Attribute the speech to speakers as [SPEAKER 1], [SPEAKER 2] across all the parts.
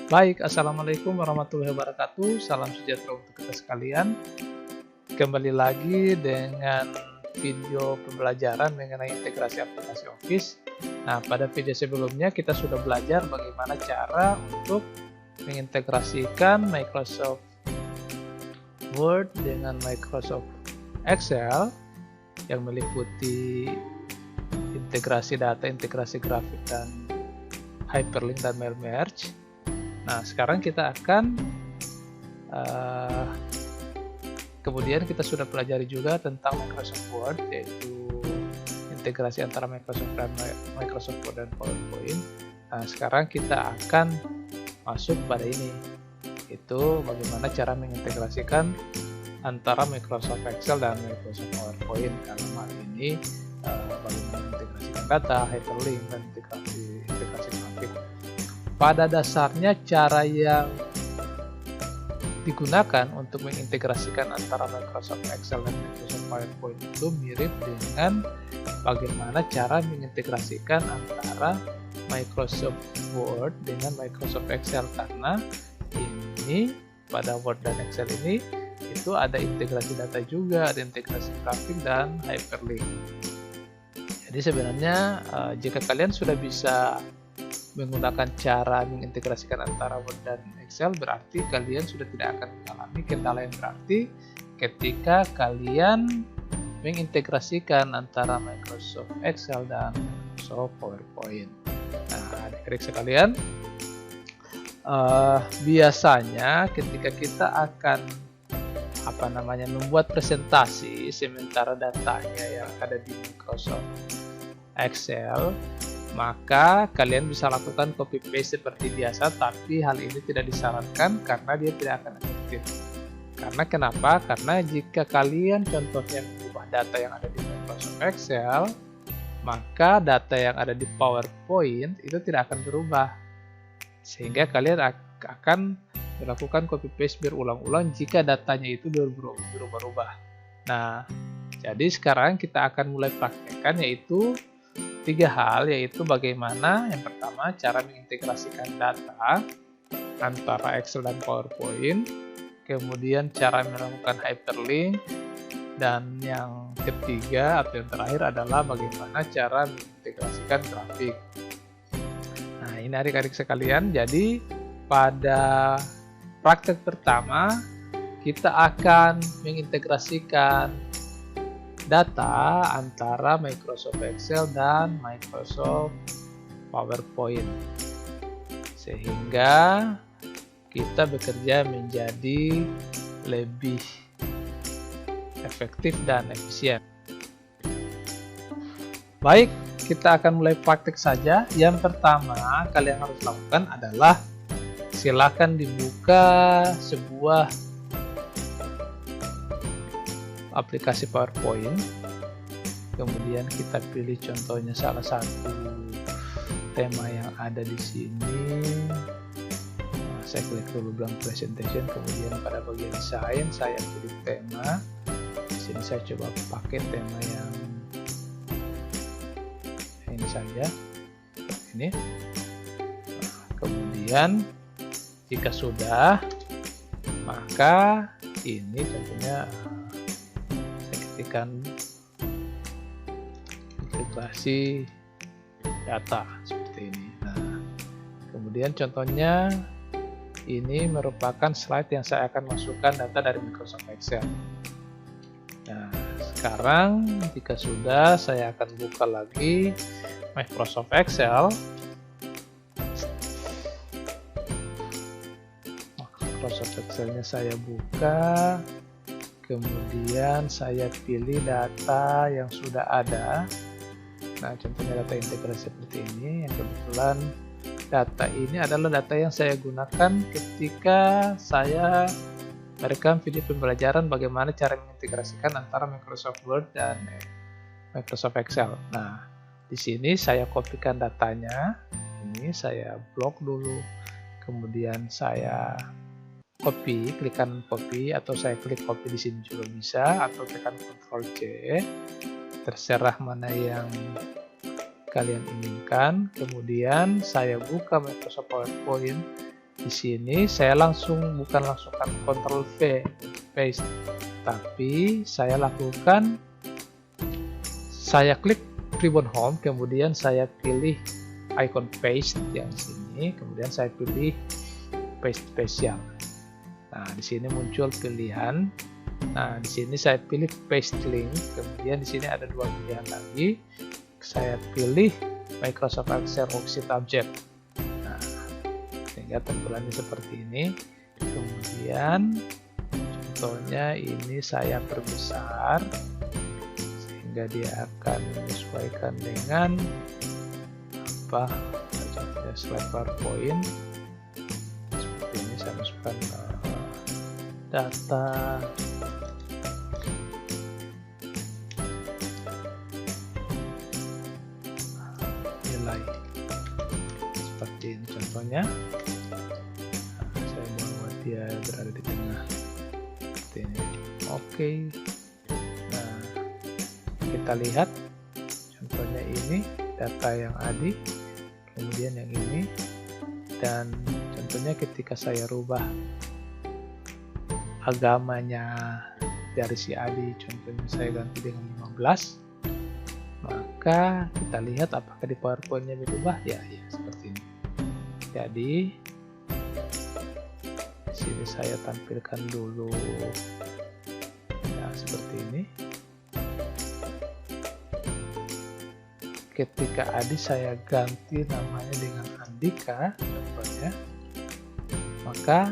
[SPEAKER 1] Baik, Assalamualaikum warahmatullahi wabarakatuh. Salam sejahtera untuk kita sekalian. Kembali lagi dengan video pembelajaran mengenai integrasi aplikasi Office. Nah, pada video sebelumnya kita sudah belajar bagaimana cara untuk mengintegrasikan Microsoft Word dengan Microsoft Excel yang meliputi integrasi data, integrasi grafik, dan hyperlink dan mail merge. Nah, sekarang kita akan kemudian kita sudah pelajari juga tentang Microsoft Word, yaitu integrasi antara Microsoft Word dan PowerPoint. Nah, sekarang kita akan masuk pada ini, itu bagaimana cara mengintegrasikan antara Microsoft Excel dan Microsoft PowerPoint. Dalam hal ini bagaimana mengintegrasikan data, hyperlink, dan integrasi grafik. Pada dasarnya cara yang digunakan untuk mengintegrasikan antara Microsoft Excel dan Microsoft PowerPoint itu mirip dengan bagaimana cara mengintegrasikan antara Microsoft Word dengan Microsoft Excel, karena ini pada Word dan Excel ini itu ada integrasi data juga, ada integrasi grafik dan hyperlink. Jadi sebenarnya jika kalian sudah bisa menggunakan cara mengintegrasikan antara Word dan Excel, berarti kalian sudah tidak akan mengalami kendala yang berarti ketika kalian mengintegrasikan antara Microsoft Excel dan Microsoft PowerPoint. Nah, adik-adik sekalian, biasanya ketika kita akan membuat presentasi sementara datanya yang ada di Microsoft Excel, maka kalian bisa lakukan copy paste seperti biasa, tapi hal ini tidak disarankan karena dia tidak akan efektif. Karena kenapa? Karena jika kalian contohnya mengubah data yang ada di Microsoft Excel, maka data yang ada di PowerPoint itu tidak akan berubah. Sehingga kalian akan melakukan copy paste berulang-ulang jika datanya itu berubah-ubah. Nah, jadi sekarang kita akan mulai praktekkan, yaitu 3 hal, yaitu bagaimana yang pertama cara mengintegrasikan data antara Excel dan PowerPoint, kemudian cara melakukan hyperlink, dan yang ketiga atau yang terakhir adalah bagaimana cara mengintegrasikan grafik. Nah, ini adik-adik sekalian, jadi pada praktek pertama kita akan mengintegrasikan data antara Microsoft Excel dan Microsoft PowerPoint, sehingga kita bekerja menjadi lebih efektif dan efisien. Baik, kita akan mulai praktik saja. Yang pertama kalian harus lakukan adalah silakan dibuka sebuah aplikasi PowerPoint, kemudian kita pilih contohnya salah satu tema yang ada di sini. Nah, saya klik dulu blank presentation, kemudian pada bagian sign saya pilih tema. Di sini saya coba pakai tema yang ini saja, ini. Nah, kemudian jika sudah, maka ini contohnya ketikkan integrasi data seperti ini. Nah, kemudian contohnya ini merupakan slide yang saya akan masukkan data dari Microsoft Excel. Nah, sekarang jika sudah, saya akan buka lagi Microsoft Excel. Microsoft Excel-nya saya buka, kemudian saya pilih data yang sudah ada. Nah, contohnya data integrasi seperti ini, yang kebetulan data ini adalah data yang saya gunakan ketika saya merekam video pembelajaran bagaimana cara mengintegrasikan antara Microsoft Word dan Microsoft Excel. Nah, di sini saya kopikan datanya, ini saya blok dulu, kemudian saya copy, klik kanan copy, atau saya klik copy di sini juga bisa, atau tekan Ctrl C, terserah mana yang kalian inginkan. Kemudian saya buka Microsoft PowerPoint Di sini saya bukan langsung Ctrl V paste, tapi saya klik ribbon home, kemudian saya pilih icon paste yang sini, kemudian saya pilih paste spesial. Nah, di sini muncul pilihan. Nah, di sini saya pilih paste link, kemudian di sini ada dua pilihan lagi. Saya pilih Microsoft Excel Worksheet Object. Nah, sehingga tampilannya seperti ini. Kemudian contohnya ini saya perbesar sehingga dia akan menyesuaikan dengan contohnya slide PowerPoint. Seperti ini saya masukkan data nilai seperti ini contohnya. Saya buat dia berada di tengah seperti ini. Oke. Nah, kita lihat contohnya ini data yang ADI, kemudian yang ini, dan contohnya ketika saya rubah agamanya dari si Adi, contohnya saya ganti dengan 15, maka kita lihat apakah di PowerPoint-nya berubah. Ya seperti ini. Jadi di sini saya tampilkan dulu ya seperti ini. Ketika Adi saya ganti namanya dengan Andika contohnya, maka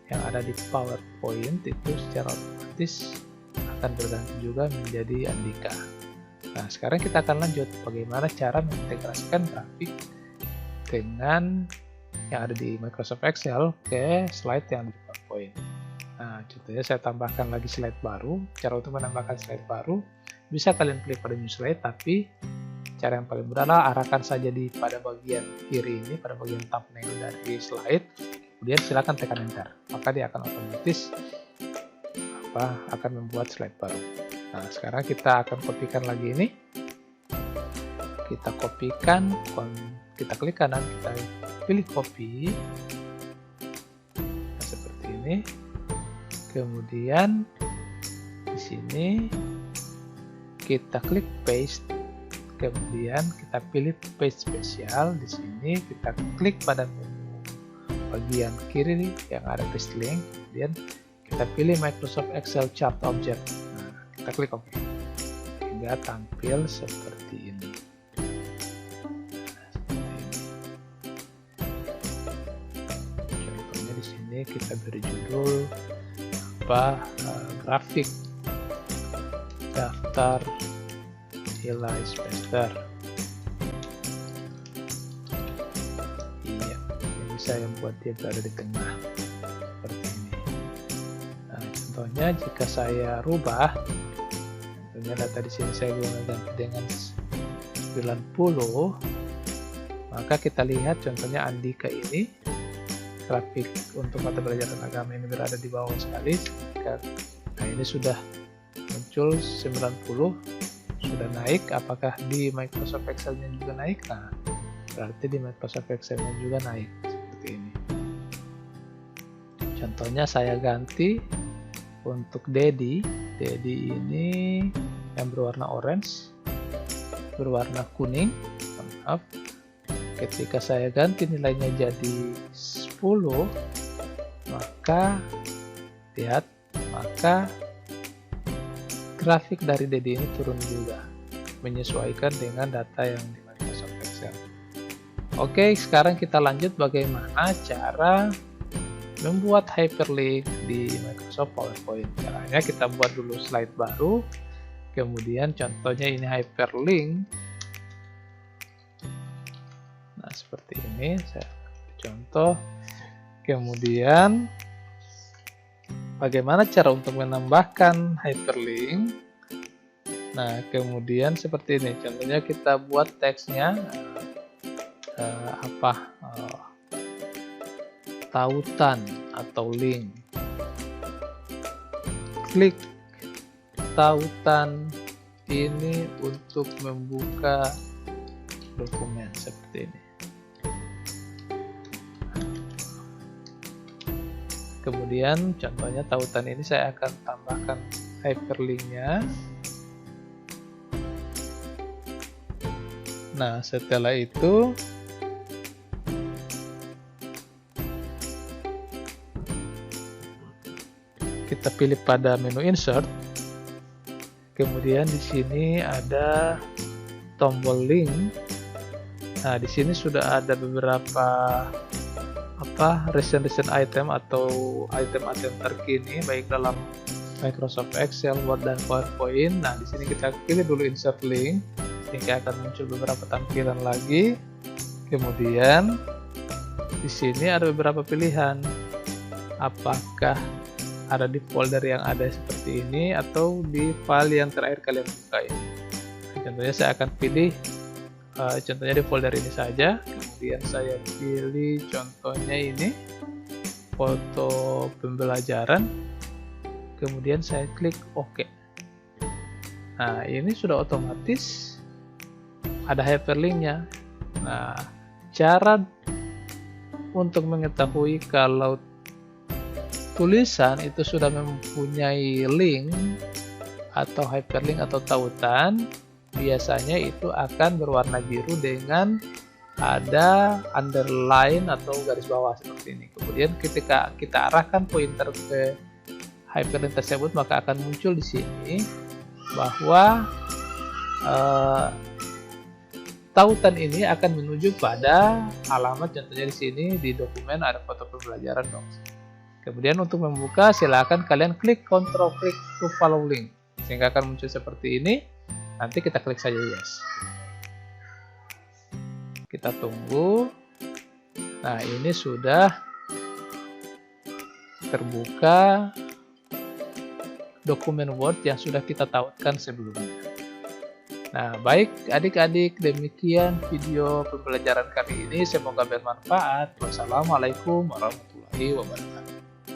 [SPEAKER 1] yang ada di PowerPoint itu secara otomatis akan berganti juga menjadi Andika. Nah, sekarang kita akan lanjut bagaimana cara mengintegrasikan grafik dengan yang ada di Microsoft Excel ke slide yang ada di PowerPoint. Nah, contohnya saya tambahkan lagi slide baru. Cara untuk menambahkan slide baru bisa kalian klik pada new slide, tapi cara yang paling mudah adalah arahkan saja pada bagian kiri ini, pada bagian thumbnail dari slide. Kemudian silakan tekan enter, maka dia akan otomatis akan membuat slide baru. Nah, sekarang kita akan kopikan lagi ini. Kita kopikan, kita klik kanan, kita pilih copy. Nah, seperti ini. Kemudian di sini kita klik paste. Kemudian kita pilih paste spesial. Di sini kita klik pada bagian kiri yang ada paste link, kemudian kita pilih Microsoft Excel Chart Object. Nah, kita klik OK hingga tampil seperti ini. Contohnya di sini kita beri judul grafik daftar nilai semester. Saya membuat dia berada di tengah seperti ini. Nah, contohnya jika saya rubah, contohnya data di sini saya ganti dengan 90, maka kita lihat contohnya Andika ini grafik untuk mata pelajaran agama ini berada di bawah sekali. Nah, ini sudah muncul 90, sudah naik. Apakah di Microsoft Excel-nya juga naik? Nah, berarti di Microsoft Excel-nya juga naik. Ini contohnya saya ganti untuk Dedi ini yang berwarna orange, berwarna kuning. Maaf, ketika saya ganti nilainya jadi 10, maka lihat, maka grafik dari Dedi ini turun juga menyesuaikan dengan data yang di Microsoft Excel. Oke, sekarang kita lanjut bagaimana cara membuat hyperlink di Microsoft PowerPoint. Caranya kita buat dulu slide baru, kemudian contohnya ini hyperlink. Nah, seperti ini saya contoh. Kemudian bagaimana cara untuk menambahkan hyperlink. Nah, kemudian seperti ini. Contohnya kita buat teksnya tautan atau link. Klik tautan ini untuk membuka dokumen seperti ini. Kemudian contohnya tautan ini saya akan tambahkan hyperlinknya. Nah, setelah itu kita pilih pada menu insert. Kemudian di sini ada tombol link. Nah, di sini sudah ada beberapa recent item atau item-item terkini baik dalam Microsoft Excel, Word, dan PowerPoint. Nah, di sini kita pilih dulu insert link sehingga akan muncul beberapa tampilan lagi. Kemudian di sini ada beberapa pilihan. Apakah ada di folder yang ada seperti ini atau di file yang terakhir kalian buka ini. Contohnya saya akan pilih contohnya di folder ini saja. Kemudian saya pilih contohnya ini foto pembelajaran. Kemudian saya klik OK. Nah, ini sudah otomatis ada hyperlinknya. Nah, cara untuk mengetahui kalau tulisan itu sudah mempunyai link atau hyperlink atau tautan, biasanya itu akan berwarna biru dengan ada underline atau garis bawah seperti ini. Kemudian ketika kita arahkan pointer ke hyperlink tersebut, maka akan muncul di sini bahwa tautan ini akan menuju pada alamat. Contohnya di sini di dokumen ada foto pembelajaran dong. Kemudian untuk membuka silakan kalian klik Ctrl klik to follow link sehingga akan muncul seperti ini. Nanti kita klik saja yes. Kita tunggu. Nah, ini sudah terbuka dokumen Word yang sudah kita tautkan sebelumnya. Nah, baik adik-adik, demikian video pembelajaran kali ini. Semoga bermanfaat. Wassalamualaikum warahmatullahi wabarakatuh.